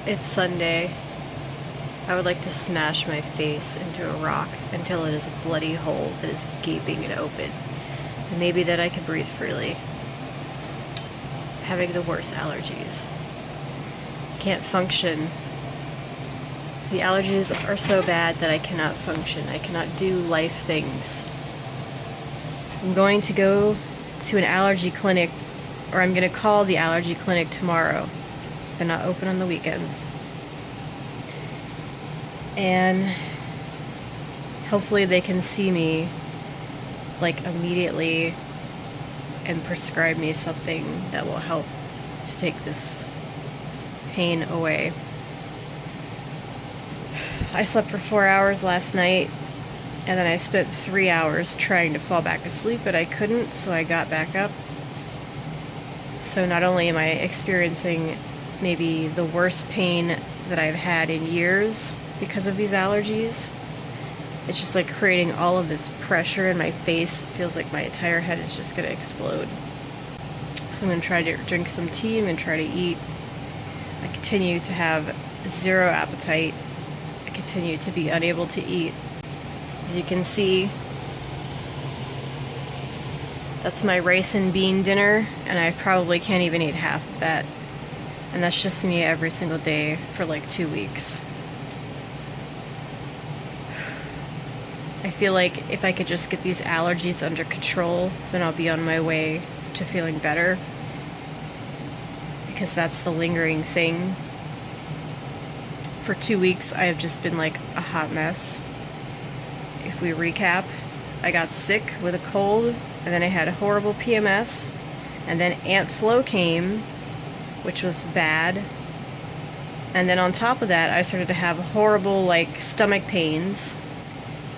It's Sunday. I would like to smash my face into a rock until it is a bloody hole that is gaping and open. And maybe that I can breathe freely. Having the worst allergies. Can't function. The allergies are so bad that I cannot function. I cannot do life things. I'm going to go to an allergy clinic, or I'm going to call the allergy clinic tomorrow. They're not open on the weekends. And hopefully they can see me like immediately and prescribe me something that will help to take this pain away. I slept for 4 hours last night, and then I spent 3 hours trying to fall back asleep, but I couldn't, so I got back up. So not only am I experiencing maybe the worst pain that I've had in years because of these allergies, it's just like creating all of this pressure in my face. It feels like my entire head is just going to explode. So I'm going to try to drink some tea. I'm going to try to eat. I continue to have zero appetite. I continue to be unable to eat. As you can see, that's my rice and bean dinner, and I probably can't even eat half of that. And that's just me every single day for like 2 weeks. I feel like if I could just get these allergies under control, then I'll be on my way to feeling better. Because that's the lingering thing. For 2 weeks, I have just been like a hot mess. If we recap, I got sick with a cold, and then I had a horrible PMS, and then ant flu came, which was bad. And then on top of that, I started to have horrible like stomach pains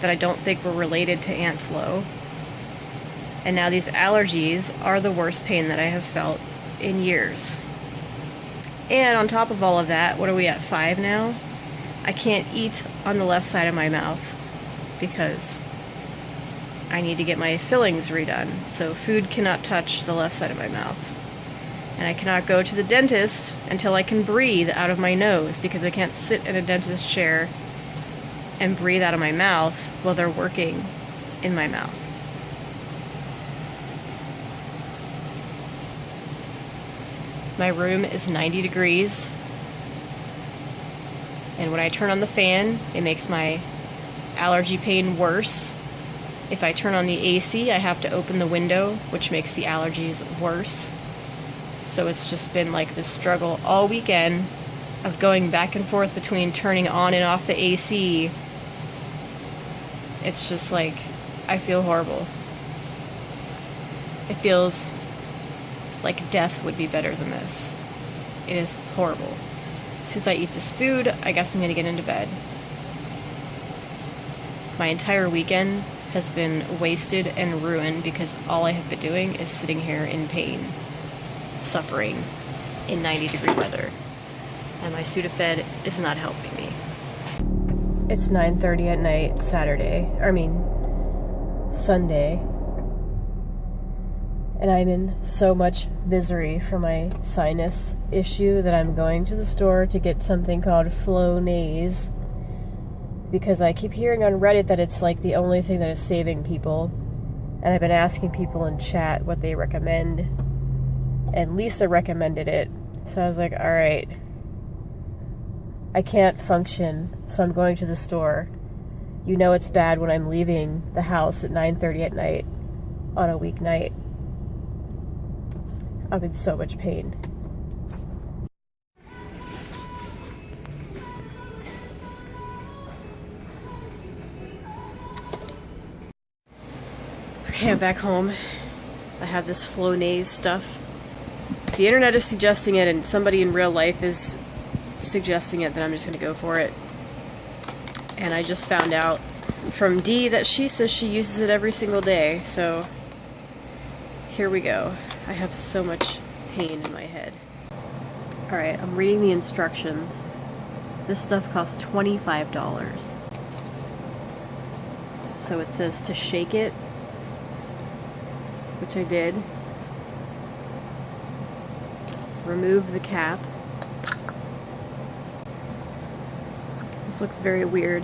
that I don't think were related to ant flu. And now these allergies are the worst pain that I have felt in years. And on top of all of that, what are we at, 5 now? I can't eat on the left side of my mouth because I need to get my fillings redone. So food cannot touch the left side of my mouth. And I cannot go to the dentist until I can breathe out of my nose, because I can't sit in a dentist chair and breathe out of my mouth while they're working in my mouth. My room is 90 degrees, and when I turn on the fan, it makes my allergy pain worse. If I turn on the AC, I have to open the window, which makes the allergies worse. So it's just been like this struggle all weekend of going back and forth between turning on and off the AC. It's just like, I feel horrible. It feels like death would be better than this. It is horrible. As soon as I eat this food, I guess I'm gonna get into bed. My entire weekend has been wasted and ruined because all I have been doing is sitting here in pain, suffering in 90-degree weather. And my Sudafed is not helping me. It's 9:30 at night, Sunday. And I'm in so much misery for my sinus issue that I'm going to the store to get something called Flonase, because I keep hearing on Reddit that it's like the only thing that is saving people. And I've been asking people in chat what they recommend, and Lisa recommended it. So I was like, alright, I can't function, so I'm going to the store. You know it's bad when I'm leaving the house at 9:30 at night on a weeknight. I'm in so much pain. Okay, I'm back home. I have this Flonase stuff. The internet is suggesting it, and somebody in real life is suggesting it, then I'm just gonna go for it. And I just found out from Dee that she says she uses it every single day, so here we go. I have so much pain in my head. Alright, I'm reading the instructions. This stuff costs $25. So it says to shake it, which I did. Remove the cap. This looks very weird.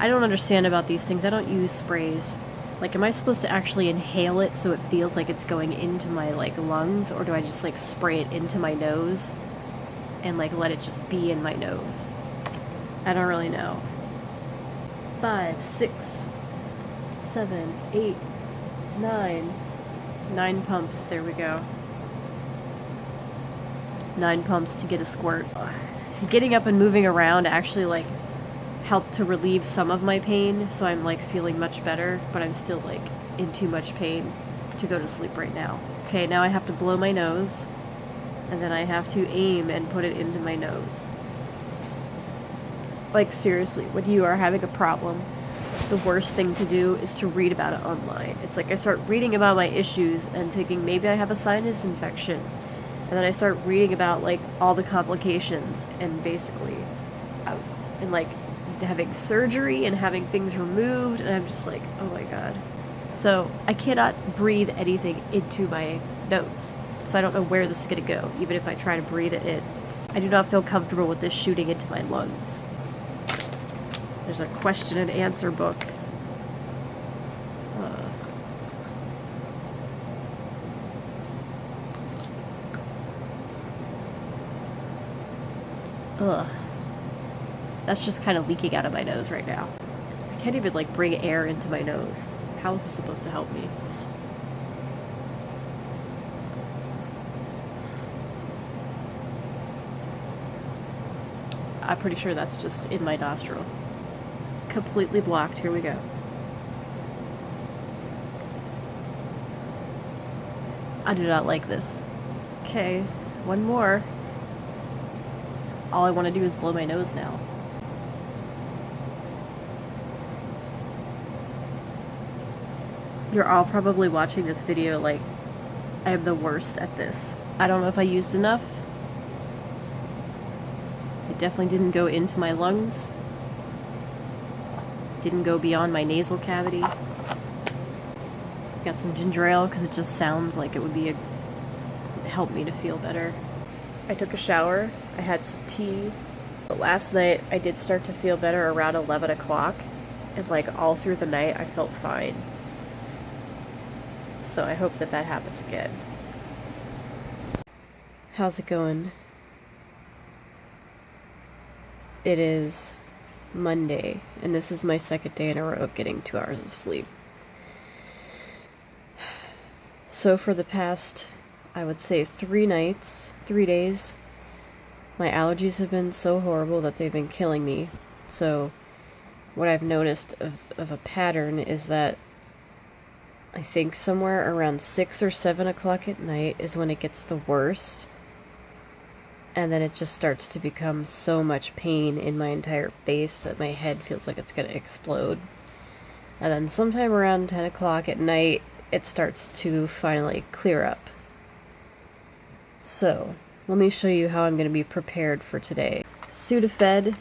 I don't understand about these things. I don't use sprays. Like, am I supposed to actually inhale it so it feels like it's going into my, like, lungs? Or do I just, like, spray it into my nose and, like, let it just be in my nose? I don't really know. 5, 6, 7, 8, 9. 9 pumps. There we go. 9 pumps to get a squirt. Getting up and moving around actually, like, helped to relieve some of my pain, so I'm, like, feeling much better, but I'm still, like, in too much pain to go to sleep right now. Okay, now I have to blow my nose, and then I have to aim and put it into my nose. Like, seriously, when you are having a problem, the worst thing to do is to read about it online. It's like I start reading about my issues and thinking maybe I have a sinus infection. And then I start reading about, like, all the complications and basically, and, like, having surgery and having things removed, and I'm just like, oh my god. So I cannot breathe anything into my nose. So I don't know where this is going to go, even if I try to breathe it in. I do not feel comfortable with this shooting into my lungs. There's a question and answer book. Ugh. That's just kind of leaking out of my nose right now. I can't even, like, bring air into my nose. How is this supposed to help me? I'm pretty sure that's just in my nostril. Completely blocked. Here we go. I do not like this. Okay, one more. All I want to do is blow my nose now. You're all probably watching this video like I am the worst at this. I don't know if I used enough. It definitely didn't go into my lungs. Didn't go beyond my nasal cavity. Got some ginger ale because it just sounds like it would be help me to feel better. I took a shower, I had some tea, but last night I did start to feel better around 11 o'clock, and, like, all through the night I felt fine. So I hope that that happens again. How's it going? It is Monday, and this is my second day in a row of getting 2 hours of sleep. So for the past, I would say 3 days, my allergies have been so horrible that they've been killing me. So what I've noticed of a pattern is that I think somewhere around 6 or 7 o'clock at night is when it gets the worst. And then it just starts to become so much pain in my entire face that my head feels like it's gonna explode. And then sometime around 10 o'clock at night, it starts to finally clear up. So, let me show you how I'm going to be prepared for today. Sudafed,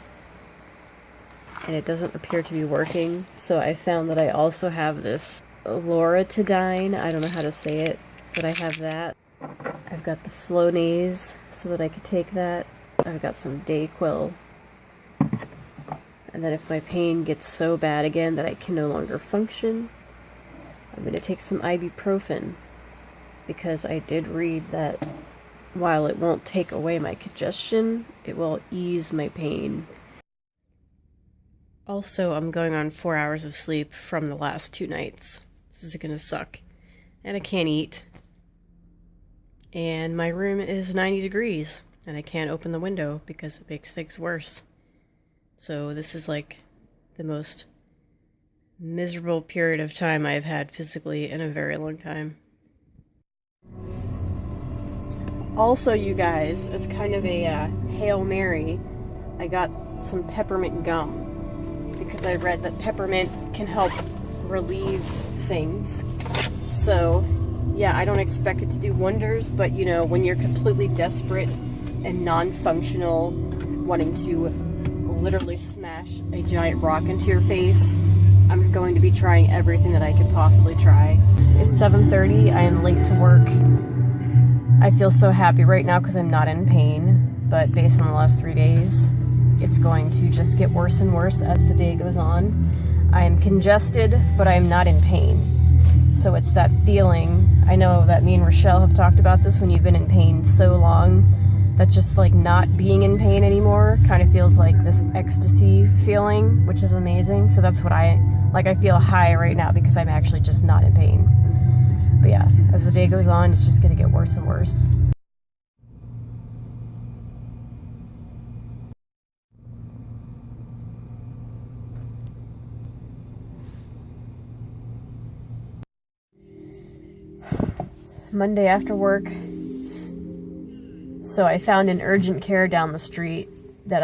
and it doesn't appear to be working, so I found that I also have this loratadine, I don't know how to say it, but I have that. I've got the Flonase, so that I could take that. I've got some Dayquil. And then if my pain gets so bad again that I can no longer function, I'm going to take some ibuprofen, because I did read that while it won't take away my congestion, it will ease my pain. Also, I'm going on 4 hours of sleep from the last 2 nights. This is gonna suck. And I can't eat. And my room is 90 degrees, and I can't open the window because it makes things worse. So this is like the most miserable period of time I've had physically in a very long time. Also, you guys, as kind of a Hail Mary, I got some peppermint gum because I read that peppermint can help relieve things. So, yeah, I don't expect it to do wonders, but, you know, when you're completely desperate and non-functional, wanting to literally smash a giant rock into your face, I'm going to be trying everything that I could possibly try. It's 7:30, I am late to work. I feel so happy right now because I'm not in pain, but based on the last 3 days, it's going to just get worse and worse as the day goes on. I am congested, but I am not in pain. So it's that feeling, I know that me and Rochelle have talked about this, when you've been in pain so long, that just like not being in pain anymore kind of feels like this ecstasy feeling, which is amazing. So that's what I feel high right now because I'm actually just not in pain. But yeah, as the day goes on, it's just gonna get worse and worse. Monday after work, so I found an urgent care down the street that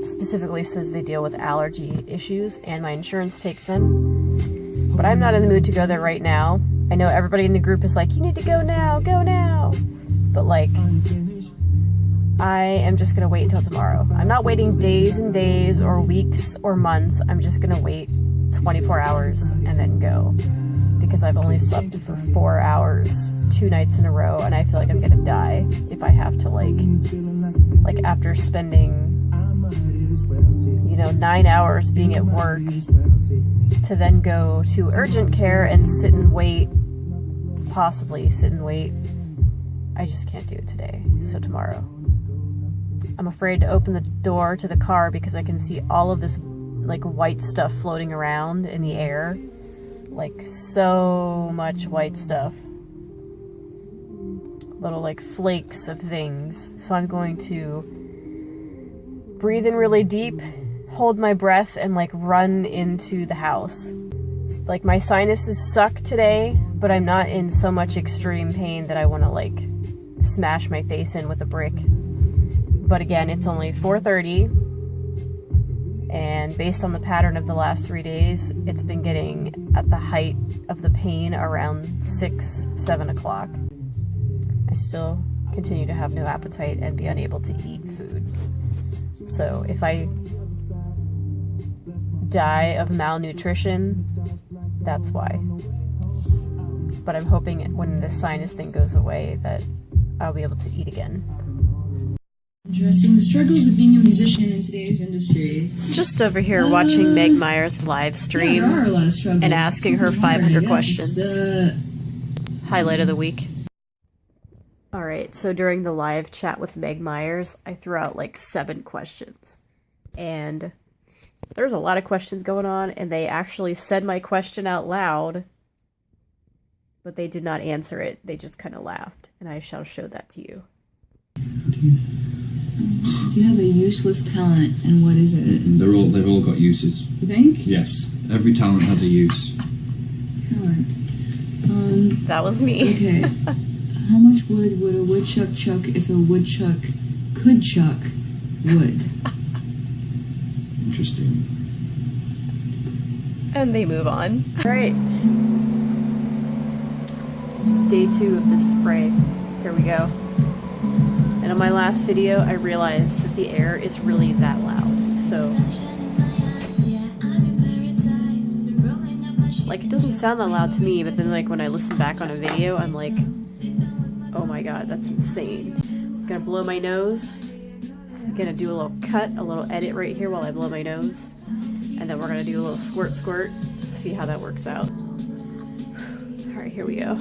specifically says they deal with allergy issues, and my insurance takes them. But I'm not in the mood to go there right now. I know everybody in the group is like, you need to go now, go now. But like, I am just gonna wait until tomorrow. I'm not waiting days and days or weeks or months. I'm just gonna wait 24 hours and then go. Because I've only slept for 4 hours 2 nights in a row, and I feel like I'm gonna die if I have to like after spending, you know, 9 hours being at work to then go to urgent care and sit and wait, possibly sit and wait. I just can't do it today, so tomorrow. I'm afraid to open the door to the car because I can see all of this like white stuff floating around in the air. Like so much white stuff. Little like flakes of things. So I'm going to breathe in really deep, hold my breath, and like run into the house. Like my sinuses suck today, but I'm not in so much extreme pain that I want to like smash my face in with a brick. But again, it's only 4:30. And based on the pattern of the last 3 days, it's been getting at the height of the pain around 6, 7 o'clock. I still continue to have no appetite and be unable to eat food. So if I die of malnutrition, that's why. But I'm hoping when this sinus thing goes away that I'll be able to eat again. Addressing the struggles of being a musician in today's industry. Just over here watching Meg Myers live stream there are a lot of struggles. And asking her 500 questions. Highlight of the week. Alright, so during the live chat with Meg Myers, I threw out like 7 questions. And there's a lot of questions going on, and they actually said my question out loud, but they did not answer it. They just kind of laughed, and I shall show that to you. Do you have a useless talent, and what is it? They've all got uses. You think? Yes. Every talent has a use. Talent. That was me. Okay. How much wood would a woodchuck chuck if a woodchuck could chuck wood? Interesting. And they move on. Alright. Day 2 of this spray. Here we go. And on my last video, I realized that the air is really that loud. So, like, it doesn't sound that loud to me, but then, like, when I listen back on a video, I'm like, oh my god, that's insane. I'm gonna blow my nose. I'm gonna do a little cut, a little edit right here while I blow my nose. And then we're gonna do a little squirt squirt, see how that works out. Alright, here we go.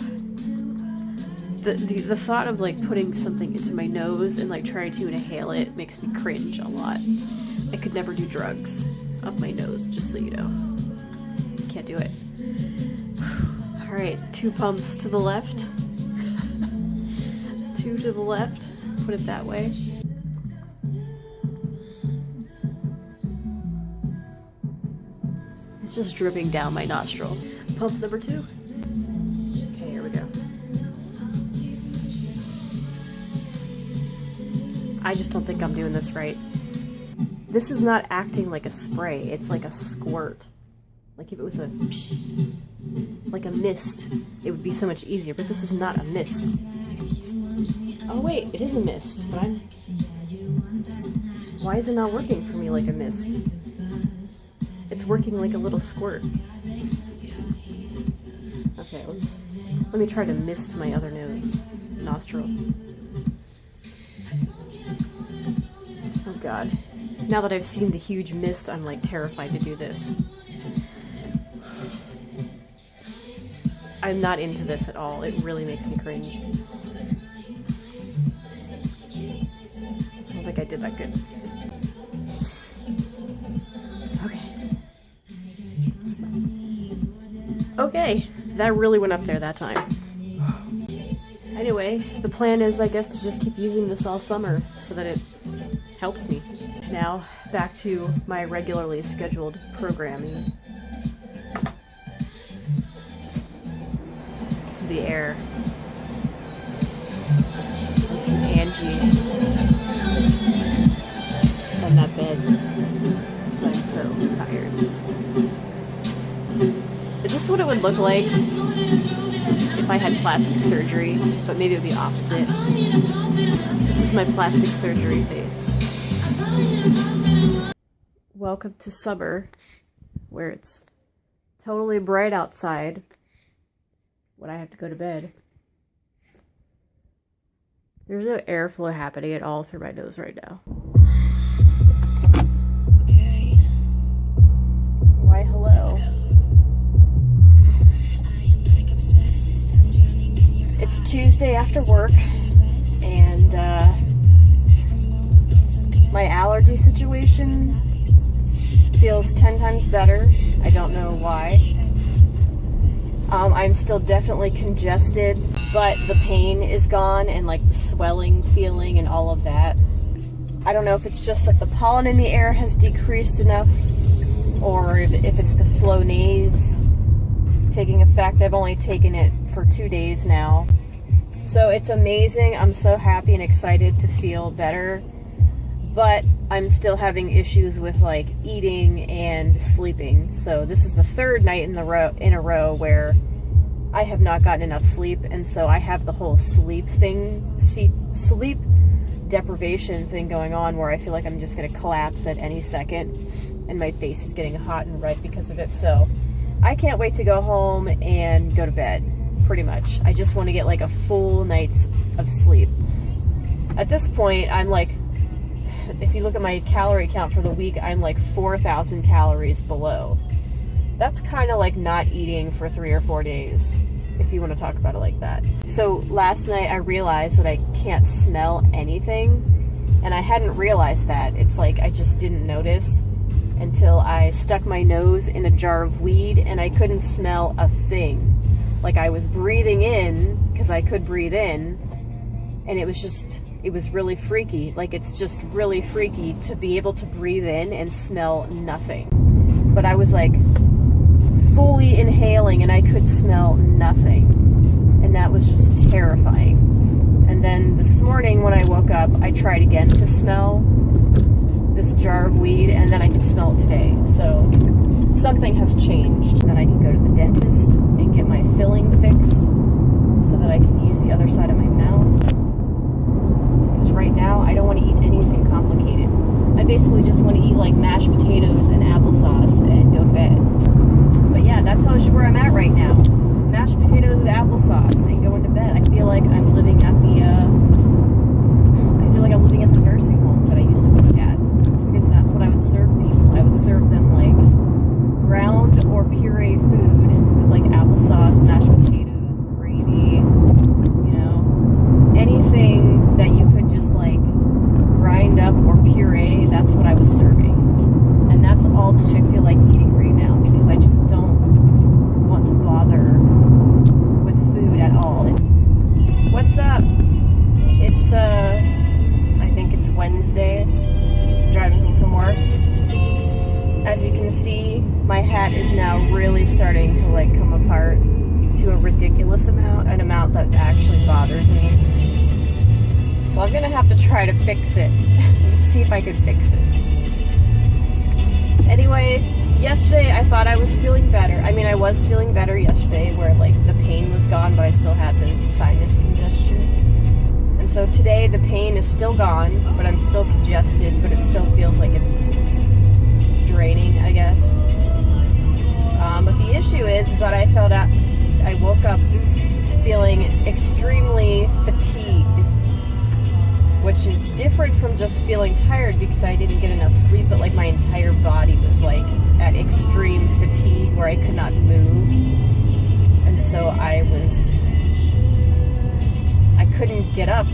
The thought of like putting something into my nose and like trying to inhale it makes me cringe a lot. I could never do drugs up my nose, just so you know. Can't do it. Alright, 2 pumps to the left. 2 to the left, put it that way. It's just dripping down my nostril. Pump number 2. Okay, here we go. I just don't think I'm doing this right. This is not acting like a spray, it's like a squirt. Like if it was like a mist, it would be so much easier, but this is not a mist. Oh wait, it is a mist, but why is it not working for me like a mist? It's working like a little squirt. Okay, let me try to mist my other nostril. Oh God. Now that I've seen the huge mist, I'm like terrified to do this. I'm not into this at all. It really makes me cringe. I don't think I did that good. Okay. Okay, that really went up there that time. Anyway, the plan is, I guess, to just keep using this all summer so that it helps me. Now, back to my regularly scheduled programming. The air. And some Angie. And that bed. Because I'm so tired. Is this what it would look like if I had plastic surgery? But maybe it would be opposite. This is my plastic surgery face. Welcome to summer, where it's totally bright outside when I have to go to bed. There's no airflow happening at all through my nose right now. Okay. Why, hello. It's Tuesday after work, and my allergy situation feels 10 times better. I don't know why. I'm still definitely congested, but the pain is gone and like the swelling feeling and all of that. I don't know if it's just that the pollen in the air has decreased enough or if it's the Flonase taking effect. I've only taken it for 2 days now. So it's amazing. I'm so happy and excited to feel better, but I'm still having issues with like eating and sleeping. So this is the third night in a row where I have not gotten enough sleep, and so I have the whole sleep deprivation thing going on where I feel like I'm just going to collapse at any second, and my face is getting hot and red because of it. So I can't wait to go home and go to bed, pretty much. I just want to get like a full night's of sleep. At this point, I'm like, if you look at my calorie count for the week, I'm like 4,000 calories below. That's kind of like not eating for 3 or 4 days, if you want to talk about it like that. So last night I realized that I can't smell anything, and I hadn't realized that. It's like I just didn't notice until I stuck my nose in a jar of weed and I couldn't smell a thing. Like I was breathing in, because I could breathe in, and it was really freaky. Like it's just really freaky to be able to breathe in and smell nothing. But I was like fully inhaling and I could smell nothing. And that was just terrifying. And then this morning when I woke up, I tried again to smell this jar of weed, and then I could smell it today. So something has changed. And then I can go to the dentist and get my filling fixed so that I can use the other side of my mouth. Because right now I don't want to eat anything complicated. I basically just want to eat like mashed potatoes and applesauce and go to bed. But yeah, that tells you where I'm at right now. Mashed potatoes and applesauce and going to bed. I feel like I'm living at the nursing home that I used to work at, because that's what I would serve people. I would serve them like ground or pureed food with like applesauce, mashed potatoes, gravy, you know, anything that you could just like grind up or puree. That's what I was serving, and that's all that I feel like eating right now, because I just don't want to bother with food at all. What's up? It's I think it's Wednesday, driving home from work. As you can see, my hat is now really starting to like come apart to a ridiculous amount, an amount that actually bothers me. So I'm gonna have to try to fix it, see if I could fix it. Anyway, yesterday I thought I was feeling better. I mean, I was feeling better yesterday, where like the pain was gone, but I still had the sinus congestion. And so today the pain is still gone, but I'm still congested, but it still feels like it's draining, I guess. But the issue is that I woke up feeling extremely fatigued which is different from just feeling tired because I didn't get enough sleep, but like my entire body was like at extreme fatigue where I could not move. And so I couldn't get up.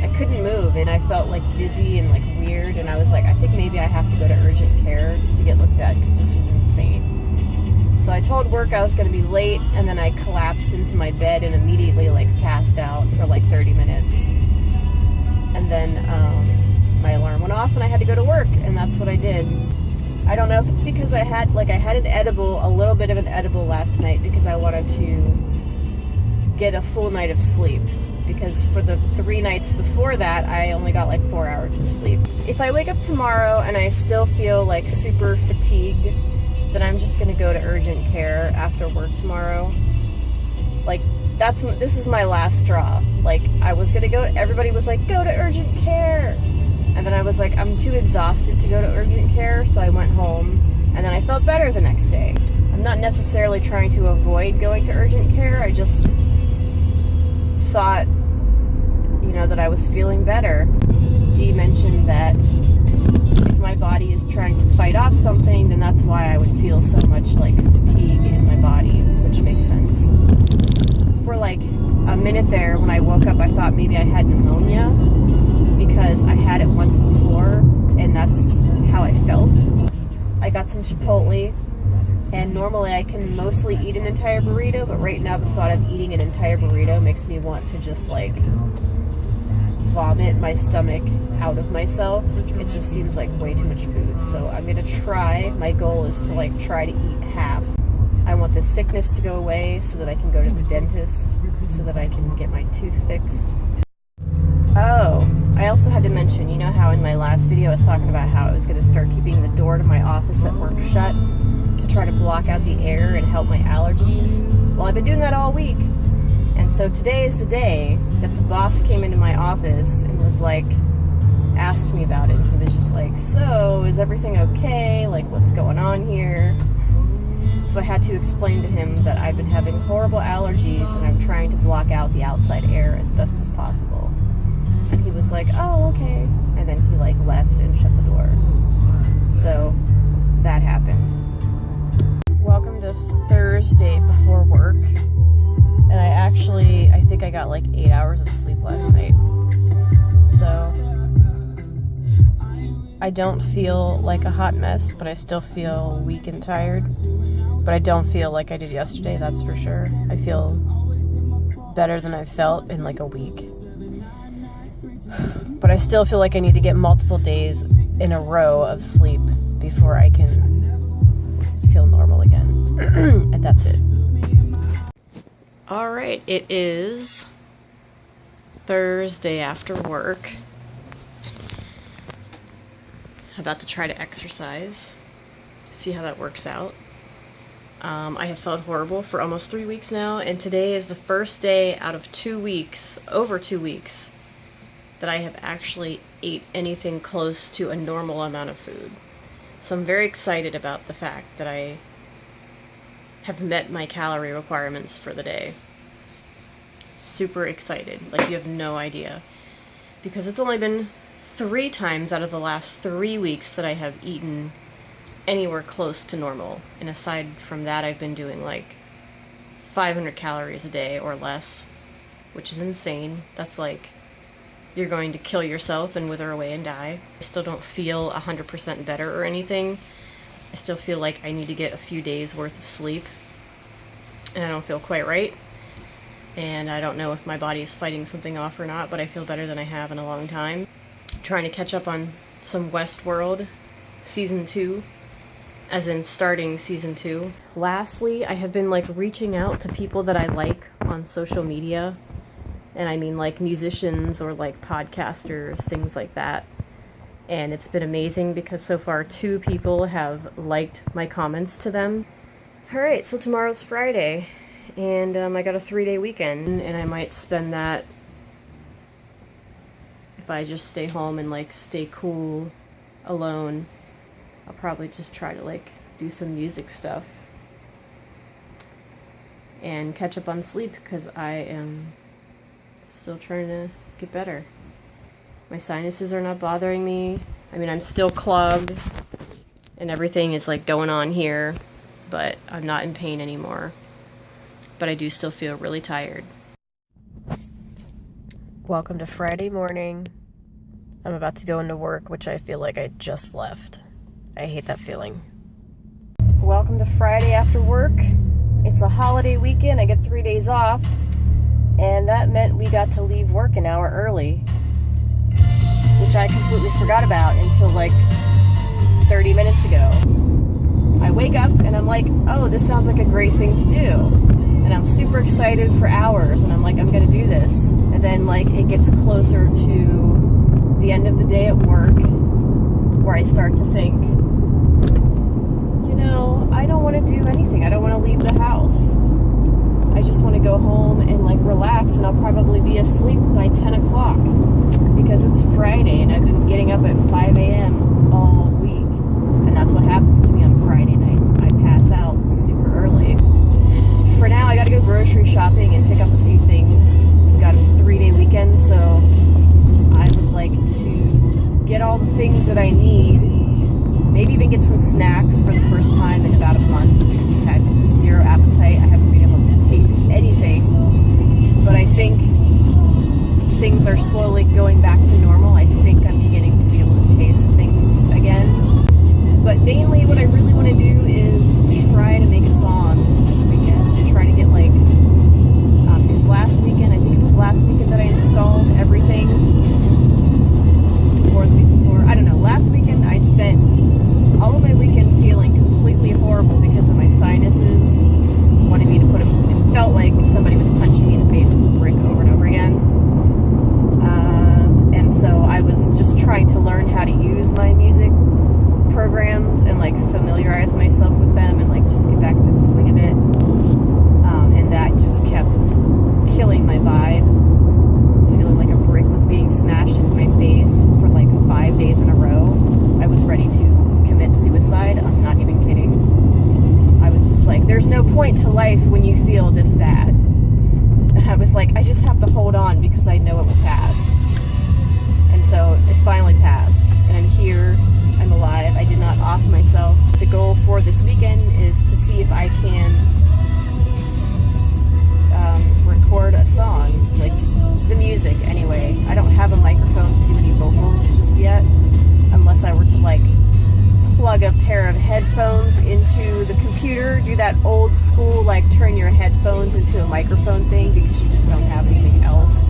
I couldn't move, and I felt like dizzy and like weird, and I was like, I think maybe I have to go to urgent care to get looked at because this is insane. So I told work I was going to be late, and then I collapsed into my bed and immediately like passed out for like 30 minutes. And then my alarm went off and I had to go to work, and that's what I did. I don't know if it's because I had an edible, a little bit of an edible last night because I wanted to get a full night of sleep. Because for the 3 nights before that, I only got like 4 hours of sleep. If I wake up tomorrow and I still feel like super fatigued, then I'm just gonna go to urgent care after work tomorrow. Like, this is my last straw. Like, I was gonna go, everybody was like, go to urgent care. And then I was like, I'm too exhausted to go to urgent care, so I went home. And then I felt better the next day. I'm not necessarily trying to avoid going to urgent care, I just thought, you know, that I was feeling better. Dee mentioned that if my body is trying to fight off something, then that's why I would feel so much like fatigue in my body, which makes sense. For like a minute there, when I woke up, I thought maybe I had pneumonia because I had it once before, and that's how I felt. I got some Chipotle, and normally I can mostly eat an entire burrito, but right now the thought of eating an entire burrito makes me want to just like vomit my stomach out of myself. It just seems like way too much food. So I'm gonna try, my goal is to like try to eat half. I want the sickness to go away so that I can go to the dentist, so that I can get my tooth fixed. Oh, I also had to mention, you know how in my last video I was talking about how I was gonna start keeping the door to my office at work shut to try to block out the air and help my allergies? Well, I've been doing that all week. And so today is the day that the boss came into my office and was like, asked me about it. He was just like, so is everything okay? Like, what's going on here? So I had to explain to him that I've been having horrible allergies and I'm trying to block out the outside air as best as possible. And he was like, oh, okay. And then he like left and shut the door. So that happened. Welcome to Thursday before work. And I think I got like 8 hours of sleep last night. So I don't feel like a hot mess, but I still feel weak and tired. But I don't feel like I did yesterday, that's for sure. I feel better than I've felt in like a week. But I still feel like I need to get multiple days in a row of sleep before I can feel normal again. And that's it. Alright, it is Thursday after work. I'm about to try to exercise, see how that works out. I have felt horrible for almost 3 weeks now, and today is the first day out of 2 weeks, over 2 weeks, that I have actually ate anything close to a normal amount of food. So I'm very excited about the fact that I have met my calorie requirements for the day. Super excited, like you have no idea. Because it's only been 3 times out of the last 3 weeks that I have eaten anywhere close to normal. And aside from that, I've been doing like 500 calories a day or less, which is insane. That's like, you're going to kill yourself and wither away and die. I still don't feel 100% better or anything. I still feel like I need to get a few days worth of sleep, and I don't feel quite right. And I don't know if my body is fighting something off or not, but I feel better than I have in a long time. I'm trying to catch up on some Westworld Season 2, as in starting Season 2. Lastly, I have been like reaching out to people that I like on social media, and I mean like musicians or like podcasters, things like that. And it's been amazing because so far 2 people have liked my comments to them. Alright, so tomorrow's Friday, and I got a 3-day weekend, and I might spend that, if I just stay home and like stay cool alone, I'll probably just try to like do some music stuff and catch up on sleep because I am still trying to get better. My sinuses are not bothering me. I mean, I'm still clogged and everything is like going on here, but I'm not in pain anymore. But I do still feel really tired. Welcome to Friday morning. I'm about to go into work, which I feel like I just left. I hate that feeling. Welcome to Friday after work. It's a holiday weekend. I get 3 days off, and that meant we got to leave work an hour early, which I completely forgot about until like 30 minutes ago. I wake up and I'm like, oh, this sounds like a great thing to do. And I'm super excited for hours, and I'm like, I'm gonna do this. And then like it gets closer to the end of the day at work where I start to think, you know, I don't want to do anything. I don't want to leave the house. I just want to go home and like relax, and I'll probably be asleep by 10 o'clock because it's Friday and I've been getting up at 5 a.m. all week. And that's what happens to me on Friday nights. I pass out super early. For now, I gotta go grocery shopping and pick up a few things. We've got a 3-day weekend, so I would like to get all the things that I need. Maybe even get some snacks for the first time in about a month because I've had zero appetite. I haven't been able to taste anything. But I think things are slowly going back to normal. I think I'm beginning to be able to taste things again. But mainly what I really want to do is try to make a song this weekend and try to get like, this last weekend, I think it was last weekend that I installed everything, or the week before, I don't know, last weekend I spent all of my weekend feeling completely horrible because of my sinuses, wanted me to put them, it felt like somebody was punching me in the face with a brick over and over again, and so I was just trying to learn how to use my music programs and like familiarize myself with them and like just get back to the swing of it, and that just kept killing my vibe, feeling like a brick was being smashed into my face for like 5 days in a row. I was ready to commit suicide. I'm not even kidding. I was just like, there's no point to life when you feel this bad. And I was like, I just have to hold on because I know it will pass. And so it finally passed, and I'm here. I'm alive. I did not off myself. The goal for this weekend is to see if I can record a song, like the music anyway. I don't have a microphone to do any vocals just yet, unless I were to like plug a pair of headphones into the computer, do that old school like turn your headphones into a microphone thing because you just don't have anything else.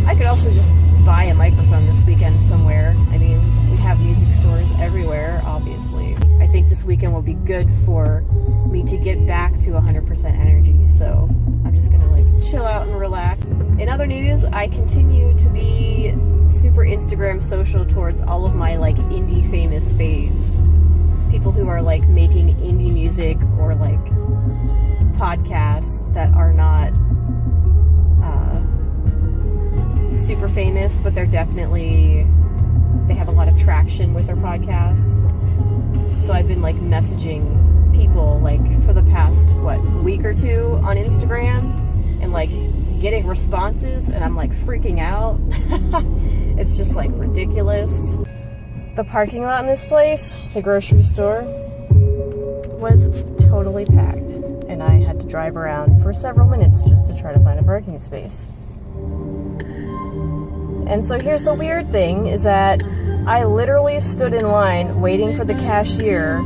I could also just buy a microphone this weekend somewhere. I mean, we have music stores everywhere, obviously. I think this weekend will be good for me to get back to 100% energy, so I'm just gonna like chill out and relax. In other news, I continue to be super Instagram social towards all of my like indie famous faves. People who are like making indie music or like podcasts that are not super famous, but they're definitely, they have a lot of traction with their podcasts. So I've been like messaging people like for the past week or two on Instagram and like getting responses, and I'm like freaking out. It's just like ridiculous. The parking lot in this place, the grocery store, was totally packed, and I had to drive around for several minutes just to try to find a parking space. And so here's the weird thing, is that I literally stood in line waiting for the cashier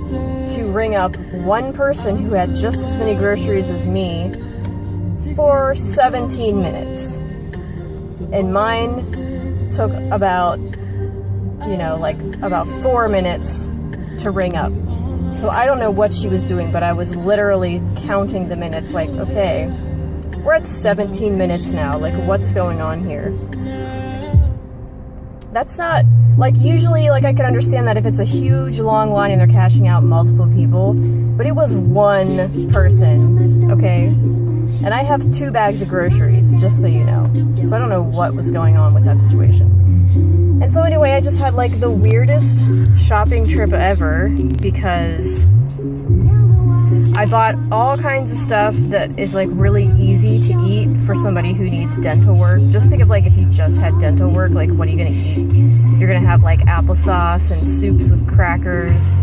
to ring up one person who had just as many groceries as me for 17 minutes. And mine took about, like about 4 minutes to ring up. So I don't know what she was doing, but I was literally counting the minutes like, okay, we're at 17 minutes now. Like, what's going on here? That's not, like, usually, like, I can understand that if it's a huge, long line and they're cashing out multiple people, but it was one person, okay? And I have 2 bags of groceries, just so you know. So I don't know what was going on with that situation. And so anyway, I just had, like, the weirdest shopping trip ever, because I bought all kinds of stuff that is, like, really easy to eat, for somebody who needs dental work. Just think of like if you just had dental work, like what are you gonna eat? You're gonna have like applesauce and soups with crackers,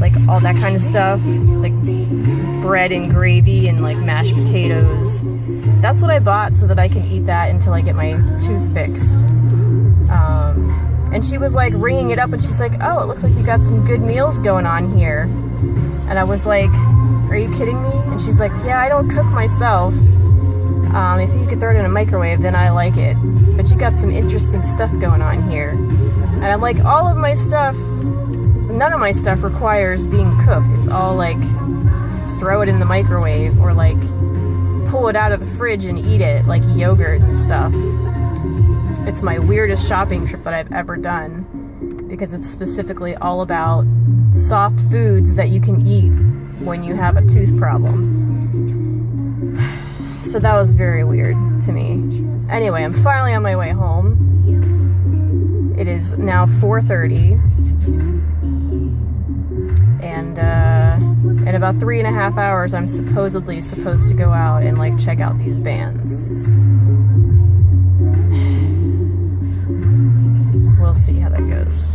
like all that kind of stuff, like bread and gravy and like mashed potatoes. That's what I bought so that I can eat that until I get my tooth fixed. And she was like ringing it up and she's like, oh, it looks like you got some good meals going on here. And I was like, are you kidding me? And she's like, yeah, I don't cook myself. If you could throw it in a microwave, then I like it. But you got some interesting stuff going on here. And I'm like, all of my stuff, none of my stuff requires being cooked. It's all like, throw it in the microwave or like pull it out of the fridge and eat it, like yogurt and stuff. It's my weirdest shopping trip that I've ever done because it's specifically all about soft foods that you can eat when you have a tooth problem. So that was very weird to me. Anyway, I'm finally on my way home. It is now 4:30, and in about 3.5 hours I'm supposedly supposed to go out and like check out these bands. We'll see how that goes.